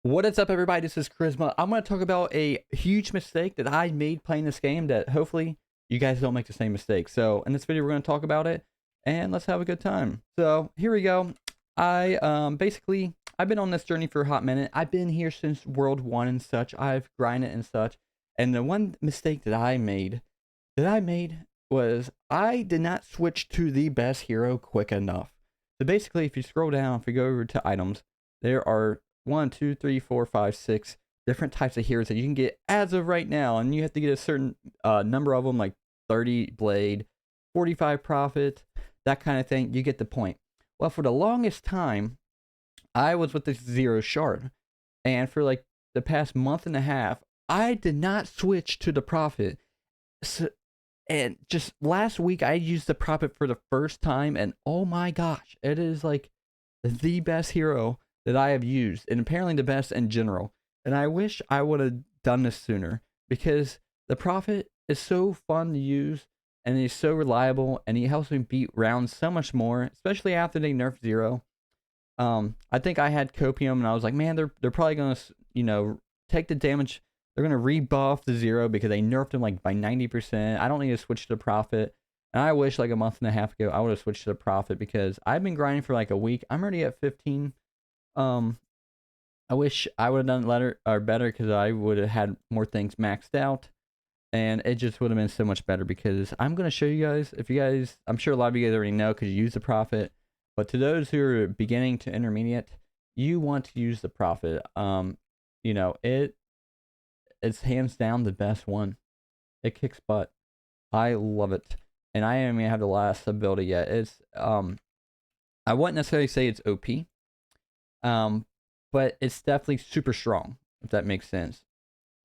What is up, everybody? This is Charisma. I'm going to talk about a huge mistake that I made playing this game that hopefully you guys don't make the same mistake. So, in this video, we're going to talk about it and let's have a good time. So, here we go. I've been on this journey for a hot minute. I've been here since World 1 and such. I've grinded and such. And the one mistake that I made was I did not switch to the best hero quick enough. So, basically, if you scroll down, if you go over to items, there are one, two, three, four, five, six different types of heroes that you can get as of right now, and you have to get a certain number of them, like 30 blade, 45 profit, that kind of thing. You get the point. Well, for the longest time, I was with the zero shard, and for like the past month and a half, I did not switch to the profit. So, and just last week, I used the profit for the first time, and oh my gosh, it is like the best hero that I have used, and apparently the best in general. And I wish I would have done this sooner because the Prophet is so fun to use and he's so reliable and he helps me beat rounds so much more, especially after they nerfed Zero. I think I had Copium and I was like, man, they're probably gonna take the damage. They're gonna rebuff the Zero because they nerfed him like by 90%. I don't need to switch to the Prophet. And I wish like a month and a half ago I would have switched to the Prophet because I've been grinding for like a week. I'm already at 15. um, I wish I would have done better because I would have had more things maxed out, and it just would have been so much better. Because I'm gonna show you guys. If you guys, I'm sure a lot of you guys already know because you use the Prophet, but to those who are beginning to intermediate, you want to use the Prophet. It's hands down the best one. It kicks butt. I love it, and I don't even have the last ability yet. I wouldn't necessarily say it's OP. Um, but it's definitely super strong, if that makes sense.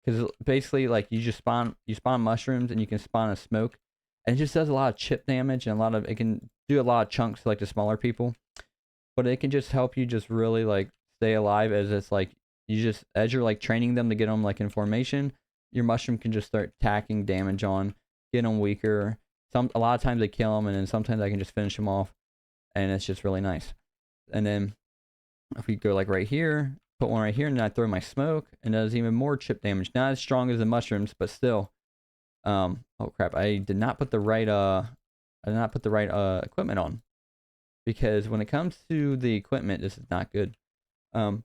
Because basically, like you spawn mushrooms and you can spawn a smoke, and it just does a lot of chip damage and it can do a lot of chunks to, like the smaller people, but it can just help you just really like stay alive as it's like as you're like training them to get them like in formation, your mushroom can just start tacking damage on, get them weaker. A lot of times they kill them, and then sometimes I can just finish them off, and it's just really nice. And then if we go like right here, put one right here, and then I throw my smoke, and it does even more chip damage. Not as strong as the mushrooms, but still. Oh crap! I did not put the right equipment on, because when it comes to the equipment, this is not good. When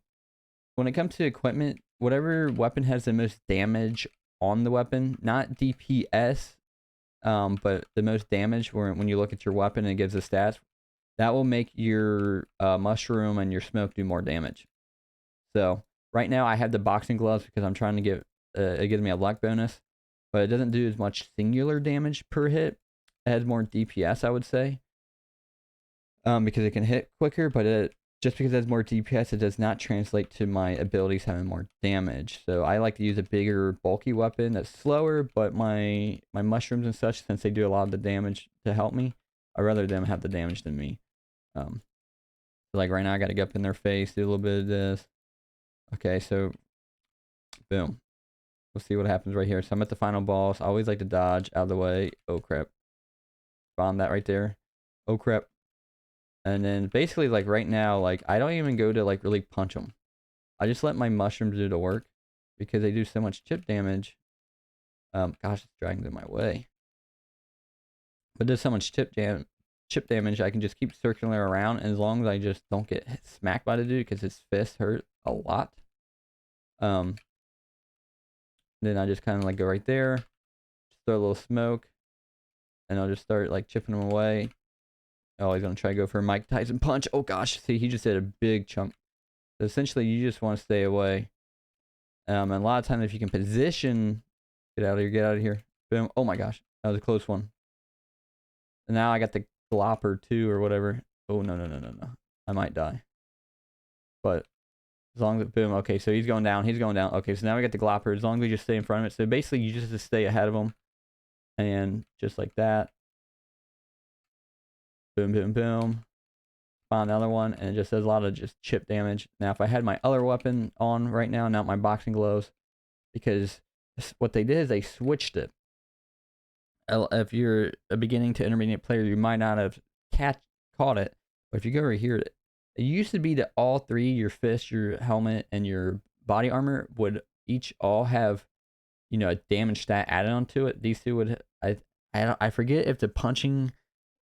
it comes to equipment, whatever weapon has the most damage on the weapon, not DPS, but the most damage when you look at your weapon and it gives the stats, that will make your mushroom and your smoke do more damage. So right now I have the boxing gloves because I'm trying to get it gives me a luck bonus, but it doesn't do as much singular damage per hit. It has more DPS, I would say, because it can hit quicker. But just because it has more DPS, it does not translate to my abilities having more damage. So I like to use a bigger, bulky weapon that's slower, but my mushrooms and such, since they do a lot of the damage to help me, I'd rather them have the damage than me. Like right now I gotta get up in their face, do a little bit of this. Okay, so boom. We'll see what happens right here. So I'm at the final boss. I always like to dodge out of the way. Oh crap. Bomb that right there. Oh crap. And then basically like right now, like I don't even go to like really punch them. I just let my mushrooms do the work because they do so much chip damage. Gosh, it's dragging in my way. But there's so much chip damage, I can just keep circling around, and as long as I just don't get smacked by the dude because his fist hurt a lot. Then I just kind of like go right there, just throw a little smoke, and I'll just start like chipping him away. Oh, he's gonna try to go for a Mike Tyson punch. Oh gosh, see, he just did a big chunk. So essentially, you just want to stay away. And a lot of times, if you can position, get out of here, boom. Oh my gosh, that was a close one. And now I got the Glopper too, or whatever. Oh no. I might die. But as long as boom, okay, so he's going down. Okay, so now we got the Glopper. As long as we just stay in front of it. So basically you just have to stay ahead of him. And just like that. Boom. Found another one, and it just does a lot of just chip damage. Now if I had my other weapon on right now, not my boxing gloves, because what they did is they switched it. If you're a beginning to intermediate player, you might not have caught it. But if you go right here, it used to be that all three, your fist, your helmet, and your body armor would each all have, you know, a damage stat added onto it. These two would, I forget if the punching,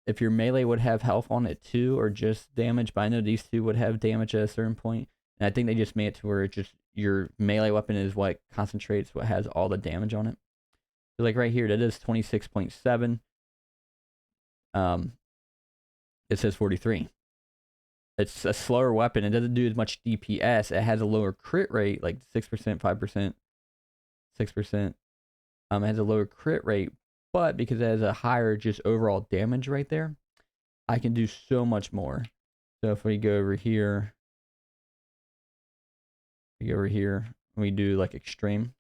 if your melee would have health on it too, or just damage, but I know these two would have damage at a certain point. And I think they just made it to where it just, your melee weapon is what concentrates, what has all the damage on it. So like right here, that is 26.7. It says 43. It's a slower weapon. It doesn't do as much DPS. It has a lower crit rate, like 6%, 5%, 6%. It has a lower crit rate, but because it has a higher just overall damage right there, I can do so much more. So if we go over here, we do like extreme.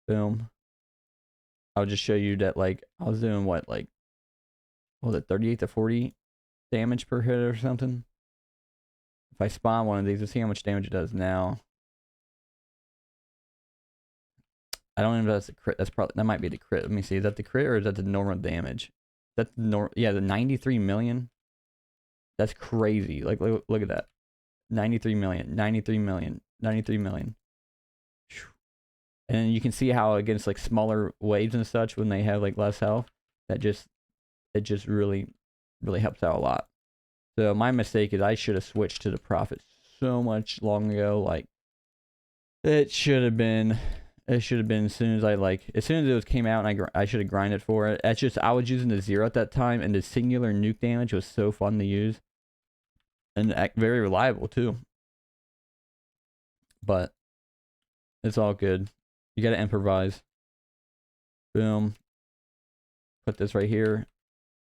Boom. I'll just show you that, like, I was doing what, like, what was it, 38 to 40 damage per hit or something? If I spawn one of these, let's see how much damage it does now. I don't even know if that's a crit. That's probably, that might be the crit. Let me see. Is that the crit or is that the normal damage? That's the yeah, the 93 million. That's crazy. Like, look at that. 93 million, 93 million, 93 million. And you can see how against like smaller waves and such, when they have like less health, that just, it just really helps out a lot. So my mistake is I should have switched to the Prophet so much long ago. Like, it should have been as soon as as soon as it came out, and I should have grinded for it. That's just, I was using the 0 at that time, and the singular nuke damage was so fun to use and very reliable too. But it's all good. You got to improvise. Boom. Put this right here,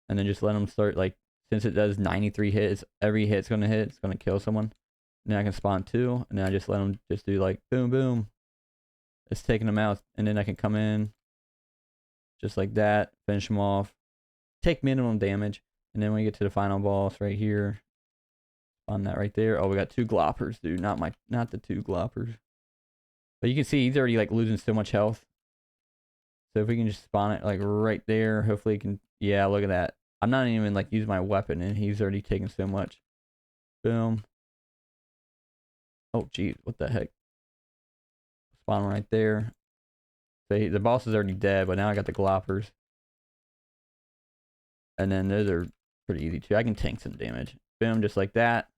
and then just let them start. Like, since it does 93 hits, every hit's gonna hit. It's gonna kill someone. And then I can spawn 2, and then I just let them just do like boom, boom. It's taking them out, and then I can come in just like that, finish them off, take minimum damage, and then when we get to the final boss right here, spawn that right there. Oh, we got 2 gloppers, dude. Not the 2 gloppers. But you can see he's already like losing so much health. So if we can just spawn it like right there, hopefully it can. Yeah, look at that. I'm not even like using my weapon, and he's already taking so much. Boom. Oh, geez, what the heck? Spawn right there. So the boss is already dead, but now I got the gloppers. And then those are pretty easy too. I can tank some damage. Boom, just like that.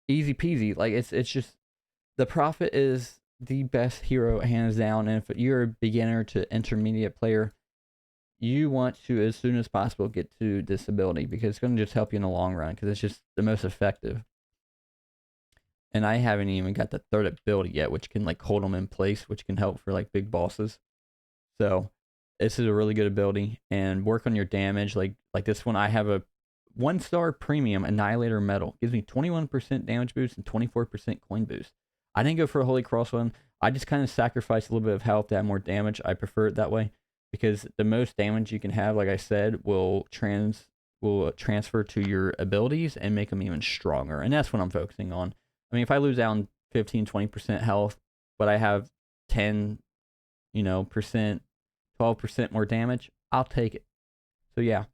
Easy peasy. Like, it's just, the Prophet is the best hero hands down. And if you're a beginner to intermediate player, you want to, as soon as possible, get to this ability, because it's going to just help you in the long run, because it's just the most effective. And I haven't even got the 3rd ability yet, which can like hold them in place, which can help for like big bosses. So this is a really good ability, and work on your damage. Like this one, I have a 1-star premium Annihilator medal. Gives me 21% damage boost and 24% coin boost. I didn't go for a Holy Cross one. I just kind of sacrificed a little bit of health to have more damage. I prefer it that way, because the most damage you can have, like I said, will transfer to your abilities and make them even stronger. And that's what I'm focusing on. I mean, if I lose out on 15-20% health, but I have 10, percent, 12% more damage, I'll take it. So yeah,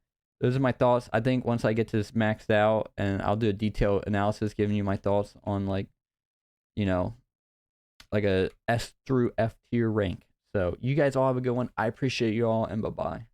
those are my thoughts. I think once I get this maxed out, and I'll do a detailed analysis giving you my thoughts on like a S through F tier rank. So you guys all have a good one. I appreciate you all, and bye-bye.